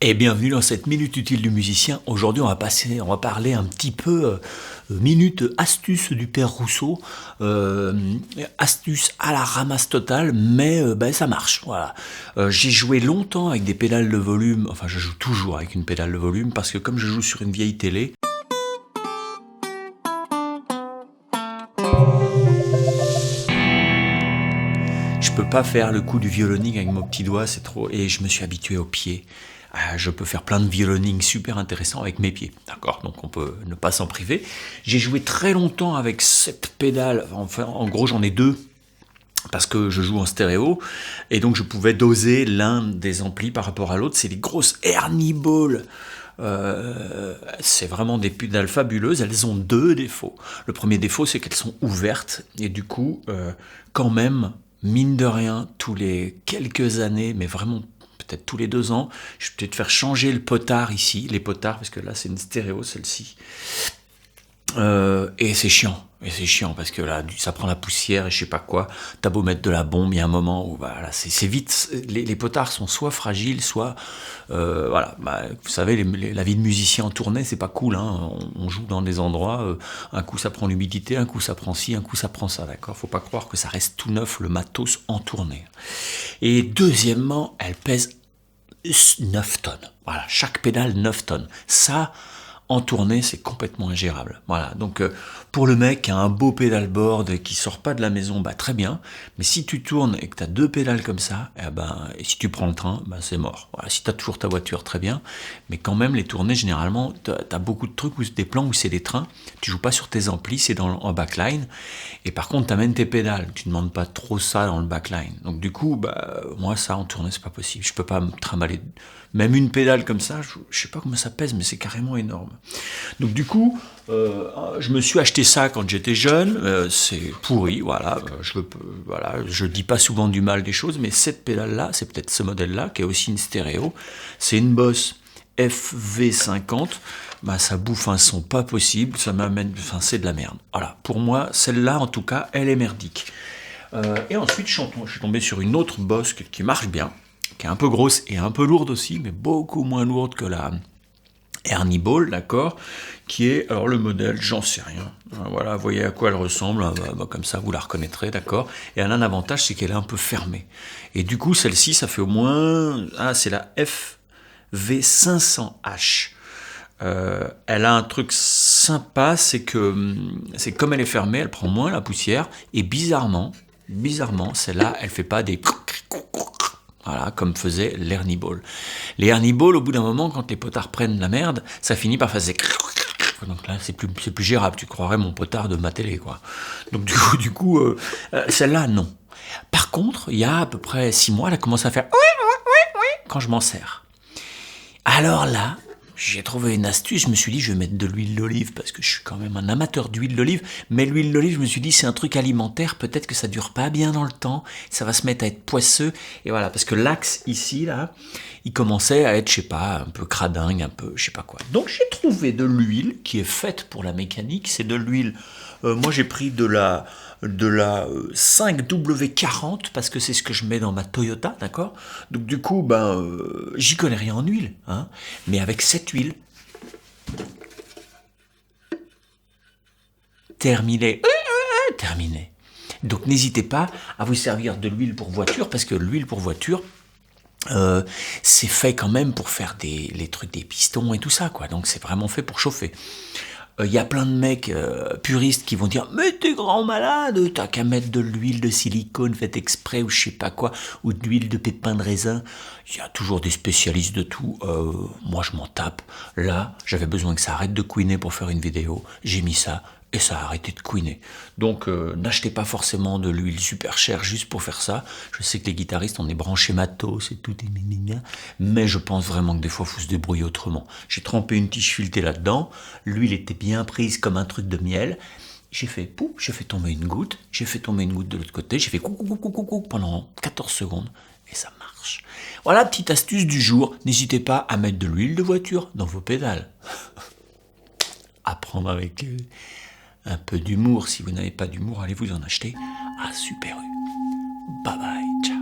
Et bienvenue dans cette Minute Utile du musicien. Aujourd'hui, on va parler un petit peu minute astuce du père Rousseau. Astuce à la ramasse totale, mais ça marche. Voilà. J'ai joué longtemps avec des pédales de volume. Enfin, je joue toujours avec une pédale de volume parce que comme je joue sur une vieille télé, je peux pas faire le coup du violoning avec mon petit doigt, c'est trop. Et je me suis habitué au pied. Je peux faire plein de violoning super intéressants avec mes pieds, d'accord? Donc on peut ne pas s'en priver. J'ai joué très longtemps avec cette pédale. Enfin, en gros, j'en ai deux parce que je joue en stéréo et donc je pouvais doser l'un des amplis par rapport à l'autre. C'est les grosses Ernie Ball. C'est vraiment des pédales fabuleuses. Elles ont deux défauts. Le premier défaut, c'est qu'elles sont ouvertes et du coup, quand même, mine de rien, tous les quelques années, mais vraiment peut-être tous les 2 ans, je vais peut-être faire changer le potard ici, les potards, parce que là c'est une stéréo celle-ci. Et c'est chiant. Et c'est chiant parce que là, ça prend la poussière et je sais pas quoi. T'as beau mettre de la bombe, il y a un moment où voilà, c'est vite. Les potards sont soit fragiles, soit voilà. Vous savez, la vie de musicien en tournée, c'est pas cool. Hein. On joue dans des endroits. Un coup ça prend l'humidité, un coup ça prend ci, un coup ça prend ça. D'accord. Faut pas croire que ça reste tout neuf le matos en tournée. Et deuxièmement, elle pèse 9 tonnes. Voilà, chaque pédale 9 tonnes. Ça, en tournée, c'est complètement ingérable. Voilà, donc pour le mec qui a un beau pédalboard et qui sort pas de la maison, très bien. Mais si tu tournes et que tu as 2 pédales comme ça, et si tu prends le train, c'est mort. Voilà, si tu as toujours ta voiture, très bien. Mais quand même, les tournées, généralement, tu as beaucoup de trucs, des plans où c'est des trains. Tu joues pas sur tes amplis, c'est en backline. Et par contre, tu amènes tes pédales. Tu ne demandes pas trop ça dans le backline. Donc du coup, moi, ça, en tournée, c'est pas possible. Je peux pas me trimballer. Même une pédale comme ça, je sais pas comment ça pèse, mais c'est carrément énorme. Donc du coup, je me suis acheté ça quand j'étais jeune. C'est pourri, voilà. Je dis pas souvent du mal des choses, mais cette pédale-là, c'est peut-être ce modèle-là, qui est aussi une stéréo. C'est une Boss FV50. Ça bouffe un son pas possible. Ça m'amène, c'est de la merde. Voilà. Pour moi, celle-là, en tout cas, elle est merdique. Et ensuite, je suis tombé sur une autre Boss qui marche bien, qui est un peu grosse et un peu lourde aussi, mais beaucoup moins lourde que la Ernie Ball, d'accord, qui est, alors le modèle, j'en sais rien. Voilà, vous voyez à quoi elle ressemble, comme ça vous la reconnaîtrez, d'accord. Et elle a un avantage, c'est qu'elle est un peu fermée. Et du coup, celle-ci, ça fait au moins, c'est la FV500H. Elle a un truc sympa, c'est que comme elle est fermée, elle prend moins la poussière, et bizarrement, celle-là, elle fait pas des... Voilà, comme faisait l'Ernie Ball. Les Ernie Ball, au bout d'un moment, quand les potards prennent la merde, ça finit par faire des... Donc là, c'est plus gérable. Tu croirais mon potard de ma télé, quoi. Donc du coup, celle-là, non. Par contre, il y a à peu près 6 mois, elle a commencé à faire quand je m'en sers. Alors là, j'ai trouvé une astuce, je me suis dit je vais mettre de l'huile d'olive parce que je suis quand même un amateur d'huile d'olive, mais l'huile d'olive, je me suis dit c'est un truc alimentaire, peut-être que ça dure pas bien dans le temps, ça va se mettre à être poisseux, et voilà, parce que l'axe ici, là, il commençait à être, je sais pas, un peu cradingue, un peu, je sais pas quoi. Donc j'ai trouvé de l'huile qui est faite pour la mécanique, c'est de l'huile, moi j'ai pris de la 5W40 parce que c'est ce que je mets dans ma Toyota, d'accord. Donc du coup, j'y connais rien en huile, hein. Mais avec cette huile, terminé. Donc n'hésitez pas à vous servir de l'huile pour voiture parce que l'huile pour voiture, c'est fait quand même pour faire les trucs des pistons et tout ça, quoi. Donc c'est vraiment fait pour chauffer. Il y a plein de mecs puristes qui vont dire « Mais t'es grand malade, t'as qu'à mettre de l'huile de silicone faite exprès ou je sais pas quoi, ou de l'huile de pépins de raisin. » Il y a toujours des spécialistes de tout. Moi, je m'en tape. Là, j'avais besoin que ça arrête de couiner pour faire une vidéo. J'ai mis ça et ça a arrêté de couiner. Donc, n'achetez pas forcément de l'huile super chère juste pour faire ça. Je sais que les guitaristes, on est branchés matos et tout, mais je pense vraiment que des fois, il faut se débrouiller autrement. J'ai trempé une tige filetée là-dedans. L'huile était bien prise comme un truc de miel. J'ai fait pouf, j'ai fait tomber une goutte de l'autre côté, j'ai fait coucou pendant 14 secondes et ça marche. Voilà, petite astuce du jour. N'hésitez pas à mettre de l'huile de voiture dans vos pédales. À prendre avec un peu d'humour. Si vous n'avez pas d'humour, allez vous en acheter à Super U. Bye bye, ciao.